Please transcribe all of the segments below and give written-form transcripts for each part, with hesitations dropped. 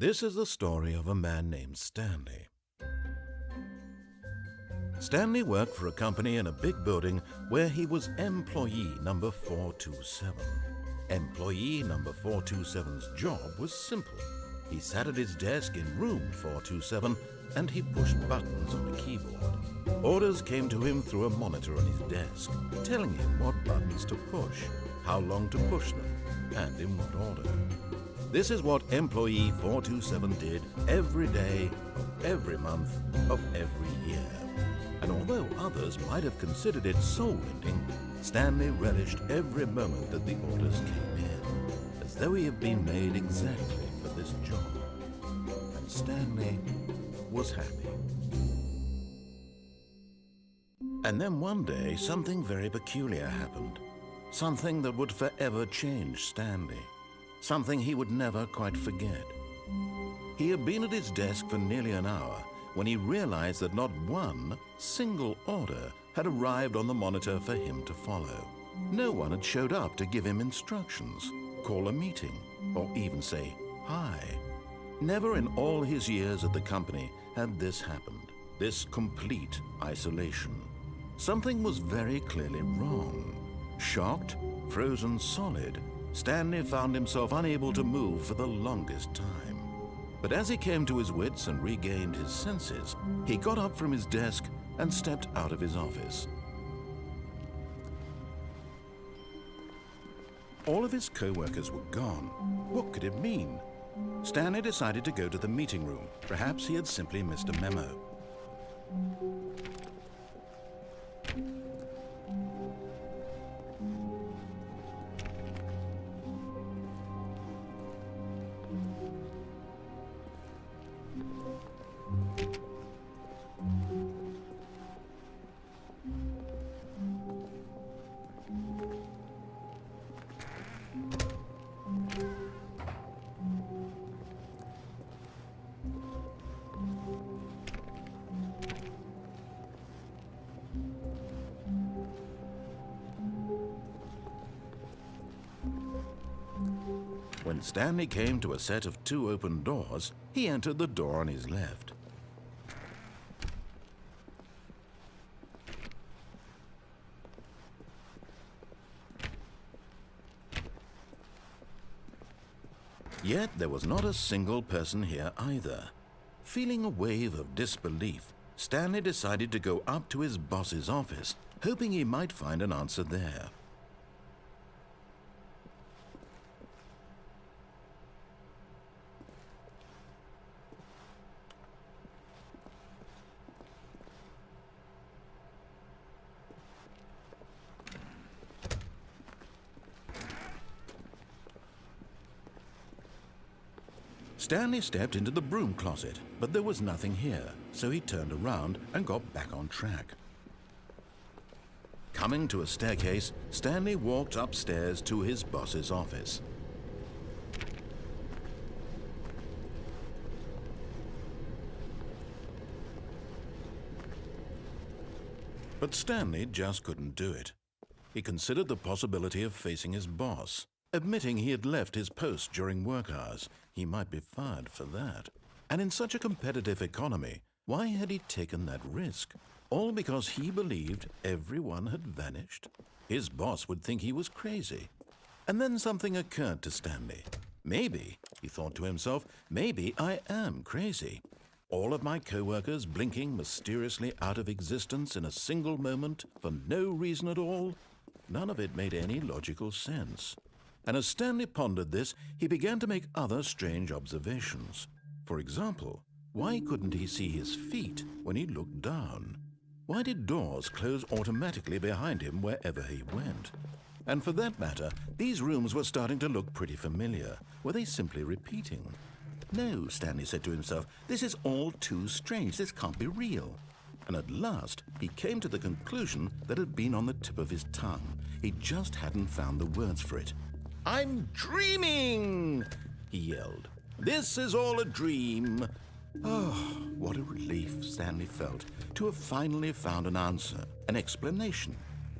This is the story of a man named Stanley. Stanley worked for a company in a big building where he was employee number 427. Employee number 427's job was simple. He sat at his desk in room 427 and he pushed buttons on a keyboard. Orders came to him through a monitor on his desk, telling him what buttons to push, how long to push them, and in what order. This is what employee 427 did every day of every month of every year. And although others might have considered it soul-ending, Stanley relished every moment that the orders came in, as though he had been made exactly for this job. And Stanley was happy. And then one day, something very peculiar happened. Something that would forever change Stanley. Something he would never quite forget. He had been at his desk for nearly an hour when he realized that not one single order had arrived on the monitor for him to follow. No one had showed up to give him instructions, call a meeting, or even say hi. Never in all his years at the company had this happened, this complete isolation. Something was very clearly wrong. Shocked, frozen solid, Stanley found himself unable to move for the longest time. But as he came to his wits and regained his senses, he got up from his desk and stepped out of his office. All of his co-workers were gone. What could it mean? Stanley decided to go to the meeting room. Perhaps he had simply missed a memo. When Stanley came to a set of 2 open doors, he entered the door on his left. Yet there was not a single person here either. Feeling a wave of disbelief, Stanley decided to go up to his boss's office, hoping he might find an answer there. Stanley stepped into the broom closet, but there was nothing here, so he turned around and got back on track. Coming to a staircase, Stanley walked upstairs to his boss's office. But Stanley just couldn't do it. He considered the possibility of facing his boss. Admitting he had left his post during work hours, he might be fired for that. And in such a competitive economy, why had he taken that risk? All because he believed everyone had vanished? His boss would think he was crazy. And then something occurred to Stanley. Maybe, he thought to himself, maybe I am crazy. All of my co-workers blinking mysteriously out of existence in a single moment for no reason at all? None of it made any logical sense. And as Stanley pondered this, he began to make other strange observations. For example, why couldn't he see his feet when he looked down? Why did doors close automatically behind him wherever he went? And for that matter, these rooms were starting to look pretty familiar. Were they simply repeating? No, Stanley said to himself, this is all too strange. This can't be real. And at last, he came to the conclusion that had been on the tip of his tongue. He just hadn't found the words for it. "I'm dreaming!" he yelled. "This is all a dream." Oh, what a relief Stanley felt to have finally found an answer, an explanation.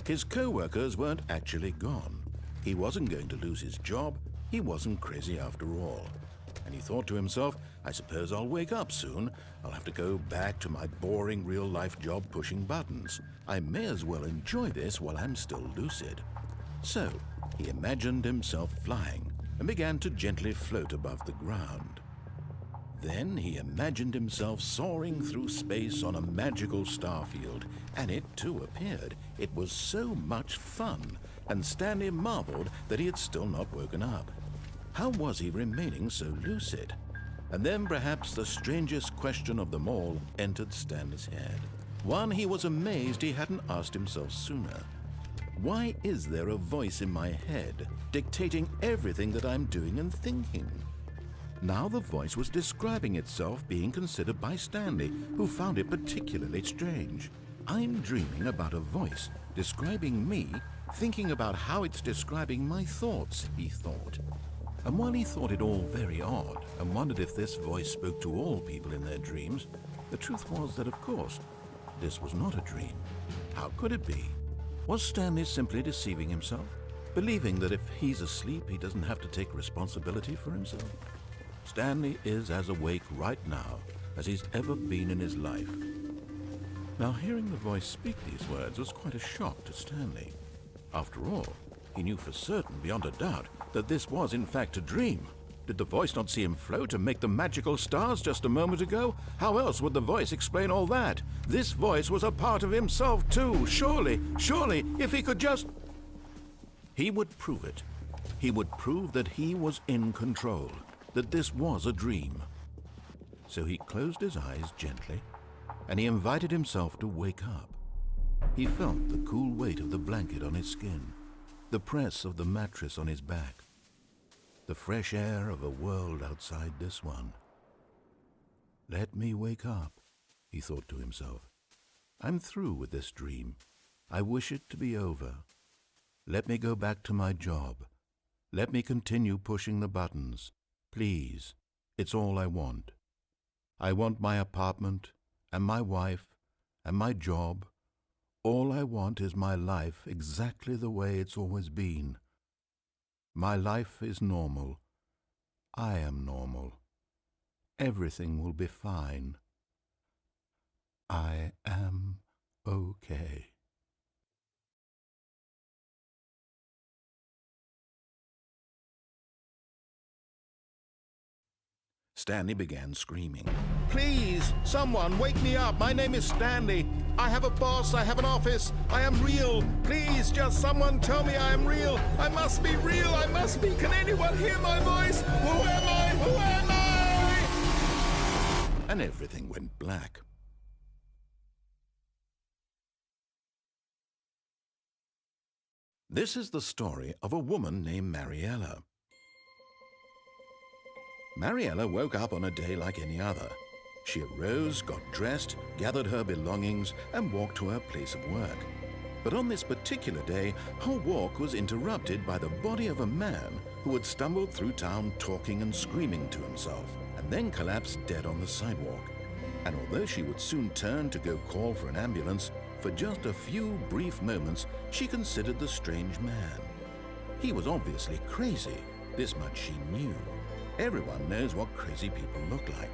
His co-workers weren't actually gone. He wasn't going to lose his job. He wasn't crazy after all. And he thought to himself, I suppose I'll wake up soon. I'll have to go back to my boring real-life job pushing buttons. I may as well enjoy this while I'm still lucid. So, he imagined himself flying and began to gently float above the ground. Then he imagined himself soaring through space on a magical starfield, and it too appeared. It was so much fun, and Stanley marveled that he had still not woken up. How was he remaining so lucid? And then perhaps the strangest question of them all entered Stanley's head. One he was amazed he hadn't asked himself sooner. Why is there a voice in my head dictating everything that I'm doing and thinking? Now the voice was describing itself being considered by Stanley, who found it particularly strange. I'm dreaming about a voice describing me, thinking about how it's describing my thoughts, he thought. And while he thought it all very odd and wondered if this voice spoke to all people in their dreams, the truth was that, of course, this was not a dream. How could it be? Was Stanley simply deceiving himself, believing that if he's asleep, he doesn't have to take responsibility for himself? Stanley is as awake right now as he's ever been in his life. Now, hearing the voice speak these words was quite a shock to Stanley. After all, he knew for certain, beyond a doubt, that this was in fact a dream. Did the voice not see him float and make the magical stars just a moment ago? How else would the voice explain all that? This voice was a part of himself too. Surely, if he could just... He would prove it. He would prove that he was in control, that this was a dream. So he closed his eyes gently, and he invited himself to wake up. He felt the cool weight of the blanket on his skin, the press of the mattress on his back, the fresh air of a world outside this one. Let me wake up, he thought to himself. I'm through with this dream. I wish it to be over. Let me go back to my job. Let me continue pushing the buttons. Please, it's all I want. I want my apartment and my wife and my job. All I want is my life exactly the way it's always been. My life is normal. I am normal. Everything will be fine. I am okay. Stanley began screaming. Please, someone, wake me up. My name is Stanley. I have a boss. I have an office. I am real. Please, just someone tell me I am real. I must be real. I must be. Can anyone hear my voice? Who am I? Who am I? And everything went black. This is the story of a woman named Mariella. Mariella woke up on a day like any other. She arose, got dressed, gathered her belongings, and walked to her place of work. But on this particular day, her walk was interrupted by the body of a man who had stumbled through town talking and screaming to himself, and then collapsed dead on the sidewalk. And although she would soon turn to go call for an ambulance, for just a few brief moments, she considered the strange man. He was obviously crazy. This much she knew. Everyone knows what crazy people look like.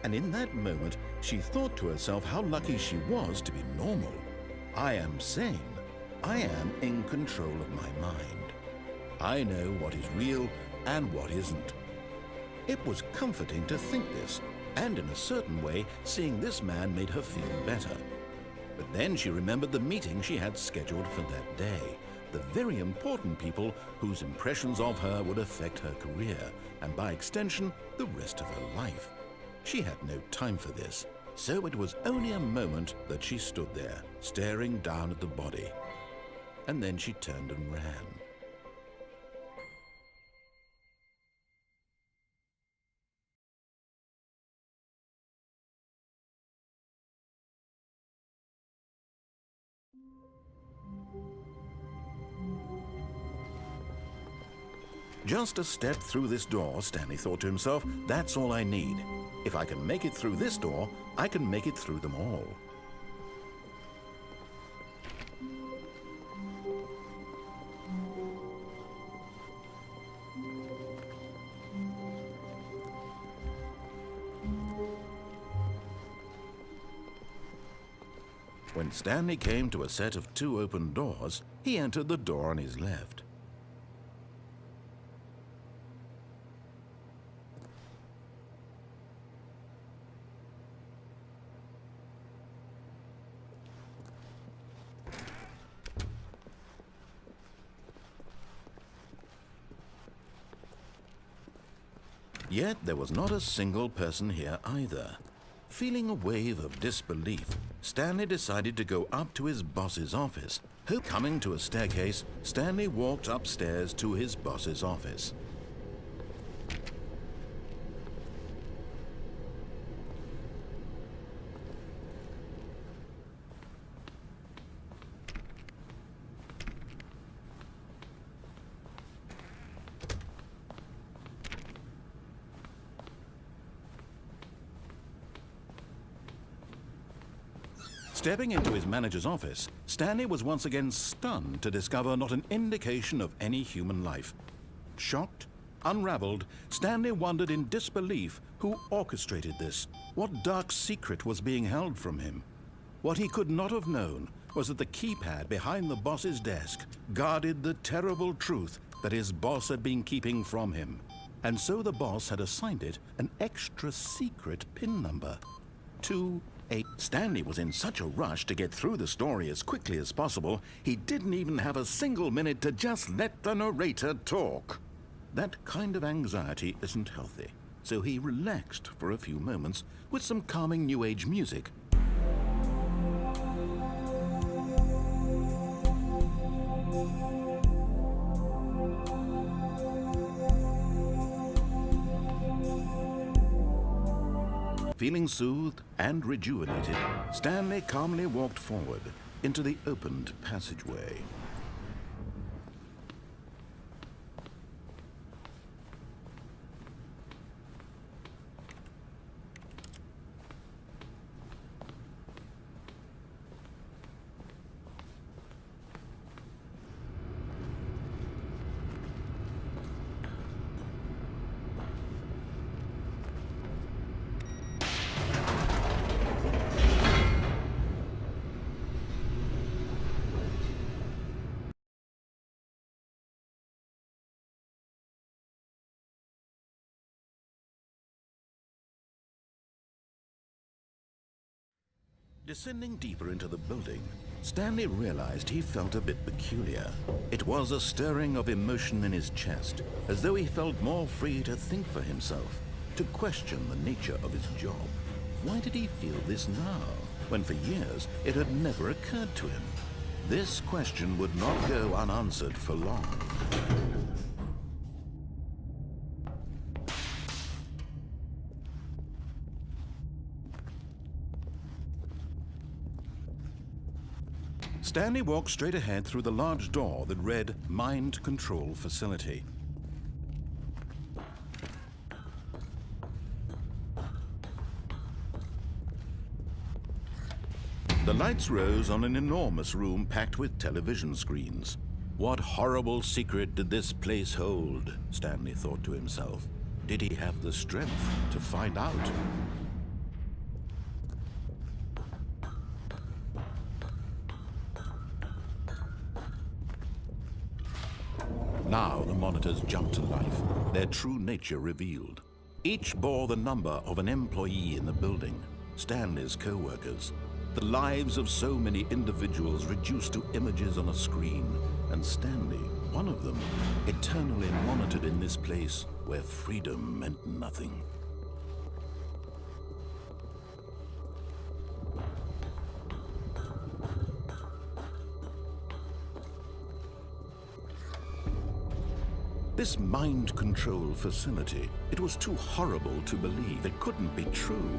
And in that moment, she thought to herself how lucky she was to be normal. I am sane. I am in control of my mind. I know what is real and what isn't. It was comforting to think this, and in a certain way, seeing this man made her feel better. But then she remembered the meeting she had scheduled for that day. The very important people whose impressions of her would affect her career, and by extension, the rest of her life. She had no time for this, so it was only a moment that she stood there, staring down at the body. And then she turned and ran. Just a step through this door, Stanley thought to himself, that's all I need. If I can make it through this door, I can make it through them all. When Stanley came to a set of 2 open doors, he entered the door on his left. Yet there was not a single person here either. Feeling a wave of disbelief, Stanley decided to go up to his boss's office. Coming to a staircase, Stanley walked upstairs to his boss's office. Stepping into his manager's office, Stanley was once again stunned to discover not an indication of any human life. Shocked, unraveled, Stanley wondered in disbelief who orchestrated this. What dark secret was being held from him? What he could not have known was that the keypad behind the boss's desk guarded the terrible truth that his boss had been keeping from him. And so the boss had assigned it an extra secret PIN number. 2-8. Stanley was in such a rush to get through the story as quickly as possible, he didn't even have a single minute to just let the narrator talk. That kind of anxiety isn't healthy, so he relaxed for a few moments with some calming New Age music. Feeling soothed and rejuvenated, Stanley calmly walked forward into the opened passageway. Descending deeper into the building, Stanley realized he felt a bit peculiar. It was a stirring of emotion in his chest, as though he felt more free to think for himself, to question the nature of his job. Why did he feel this now, when for years it had never occurred to him? This question would not go unanswered for long. Stanley walked straight ahead through the large door that read Mind Control Facility. The lights rose on an enormous room packed with television screens. What horrible secret did this place hold? Stanley thought to himself. Did he have the strength to find out? Now the monitors jumped to life, their true nature revealed. Each bore the number of an employee in the building, Stanley's co-workers. The lives of so many individuals reduced to images on a screen, and Stanley, one of them, eternally monitored in this place where freedom meant nothing. This mind control facility, it was too horrible to believe. It couldn't be true.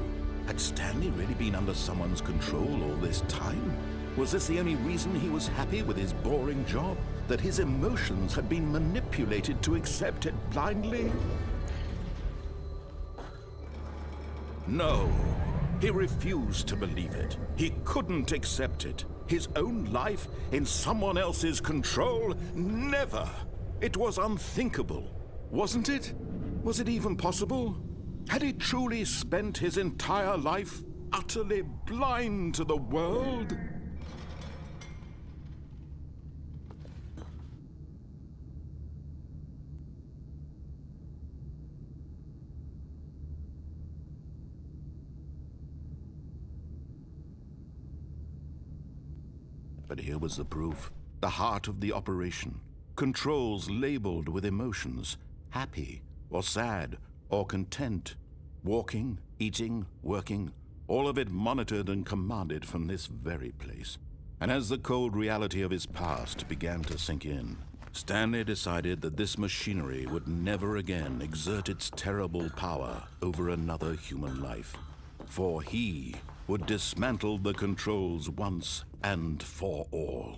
Had Stanley really been under someone's control all this time? Was this the only reason he was happy with his boring job? That his emotions had been manipulated to accept it blindly? No, he refused to believe it. He couldn't accept it. His own life in someone else's control? Never! It was unthinkable, wasn't it? Was it even possible? Had he truly spent his entire life utterly blind to the world? But here was the proof. The heart of the operation. Controls labeled with emotions. Happy, or sad, or content. Walking, eating, working. All of it monitored and commanded from this very place. And as the cold reality of his past began to sink in, Stanley decided that this machinery would never again exert its terrible power over another human life. For he would dismantle the controls once and for all.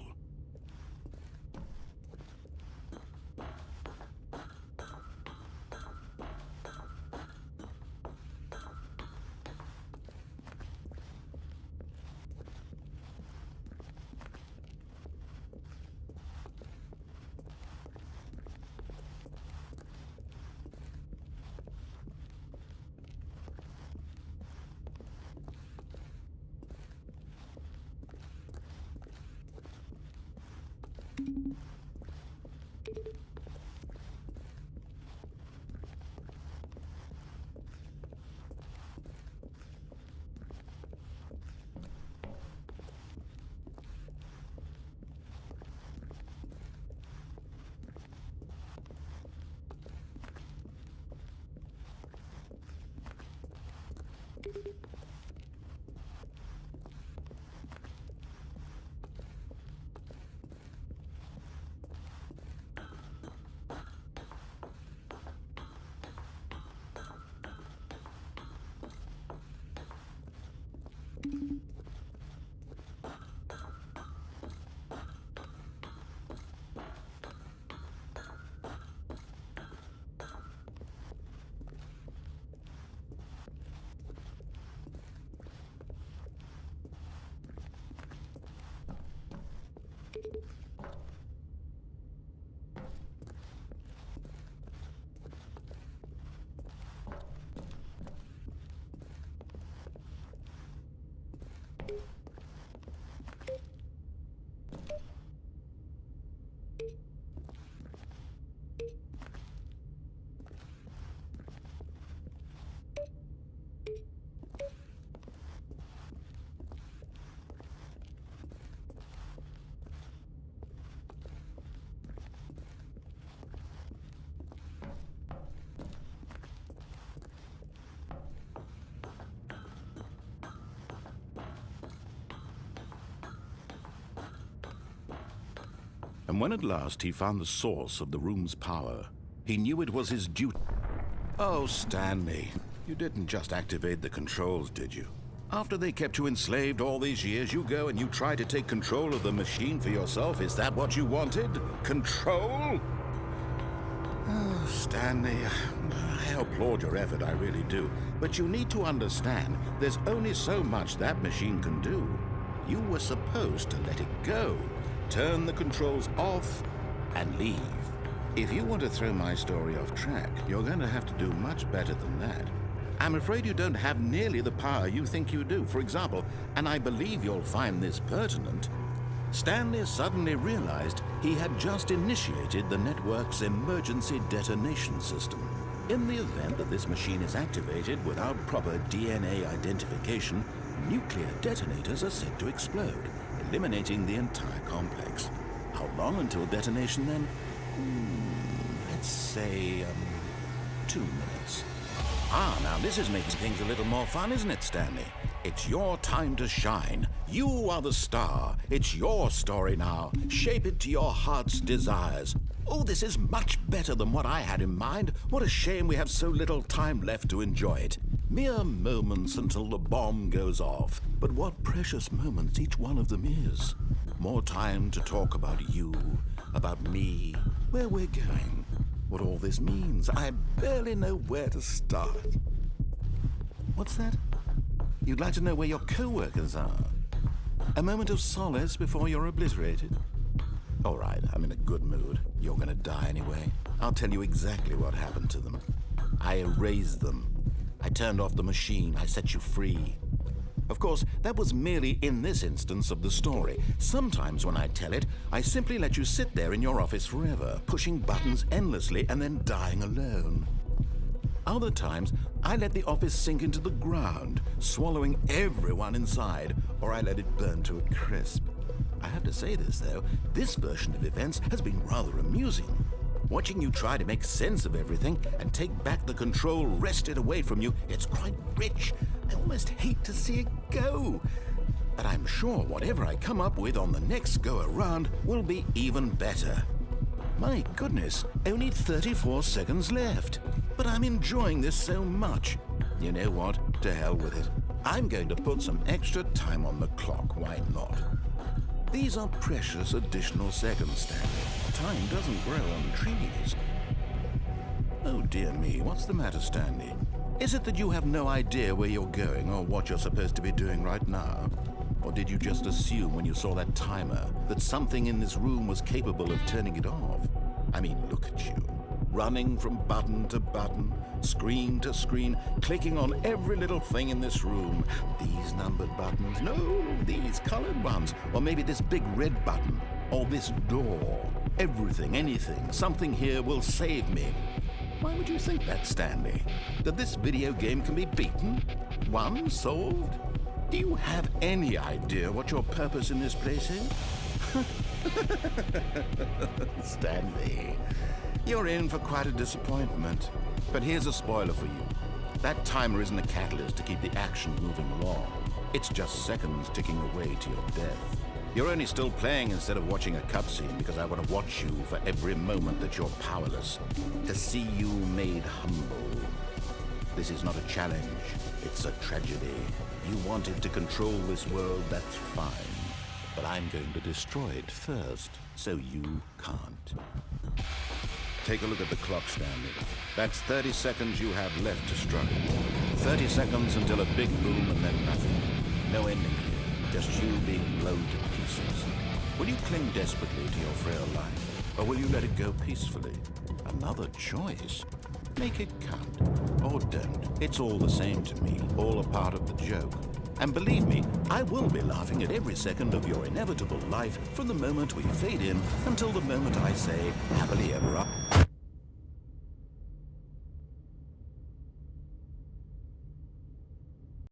And when at last he found the source of the room's power, he knew it was his duty. Oh, Stanley, you didn't just activate the controls, did you? After they kept you enslaved all these years, you go and you try to take control of the machine for yourself. Is that what you wanted? Control? Oh, Stanley, I applaud your effort, I really do. But you need to understand, there's only so much that machine can do. You were supposed to let it go. Turn the controls off and leave. If you want to throw my story off track, you're going to have to do much better than that. I'm afraid you don't have nearly the power you think you do. For example, and I believe you'll find this pertinent, Stanley suddenly realized he had just initiated the network's emergency detonation system. In the event that this machine is activated without proper DNA identification, nuclear detonators are said to explode, eliminating the entire complex. How long until detonation then? Let's say, 2 minutes. Ah, now this is making things a little more fun, isn't it, Stanley? It's your time to shine. You are the star. It's your story now. Shape it to your heart's desires. Oh, this is much better than what I had in mind. What a shame we have so little time left to enjoy it. Mere moments until the bomb goes off. But what precious moments each one of them is. More time to talk about you, about me, where we're going, what all this means. I barely know where to start. What's that? You'd like to know where your co-workers are? A moment of solace before you're obliterated? All right, I'm in a good mood. You're gonna die anyway. I'll tell you exactly what happened to them. I erased them. I turned off the machine. I set you free. Of course, that was merely in this instance of the story. Sometimes when I tell it, I simply let you sit there in your office forever, pushing buttons endlessly and then dying alone. Other times, I let the office sink into the ground, swallowing everyone inside, or I let it burn to a crisp. I have to say this, though, this version of events has been rather amusing. Watching you try to make sense of everything and take back the control wrested away from you, it's quite rich. I almost hate to see it go. But I'm sure whatever I come up with on the next go-around will be even better. My goodness, only 34 seconds left. But I'm enjoying this so much. You know what? To hell with it. I'm going to put some extra time on the clock, why not? These are precious additional seconds, Stanley. Time doesn't grow on trees. Oh dear me, what's the matter, Stanley? Is it that you have no idea where you're going or what you're supposed to be doing right now? Or did you just assume when you saw that timer that something in this room was capable of turning it off? I mean, look at you. Running from button to button, screen to screen, clicking on every little thing in this room. These numbered buttons, no, these colored ones. Or maybe this big red button, or this door. Everything, anything, something here will save me. Why would you think that, Stanley? That this video game can be beaten? Won? Solved? Do you have any idea what your purpose in this place is? Stanley, you're in for quite a disappointment. But here's a spoiler for you. That timer isn't a catalyst to keep the action moving along. It's just seconds ticking away to your death. You're only still playing instead of watching a cutscene because I want to watch you for every moment that you're powerless. To see you made humble. This is not a challenge. It's a tragedy. You wanted to control this world, that's fine. But I'm going to destroy it first, so you can't. Take a look at the clock, Stanley. That's 30 seconds you have left to struggle. 30 seconds until a big boom and then nothing. No ending here, just you being blown to pieces. Will you cling desperately to your frail life, or will you let it go peacefully? Another choice. Make it count, or don't. It's all the same to me, all a part of the joke. And believe me, I will be laughing at every second of your inevitable life from the moment we fade in until the moment I say, happily ever after.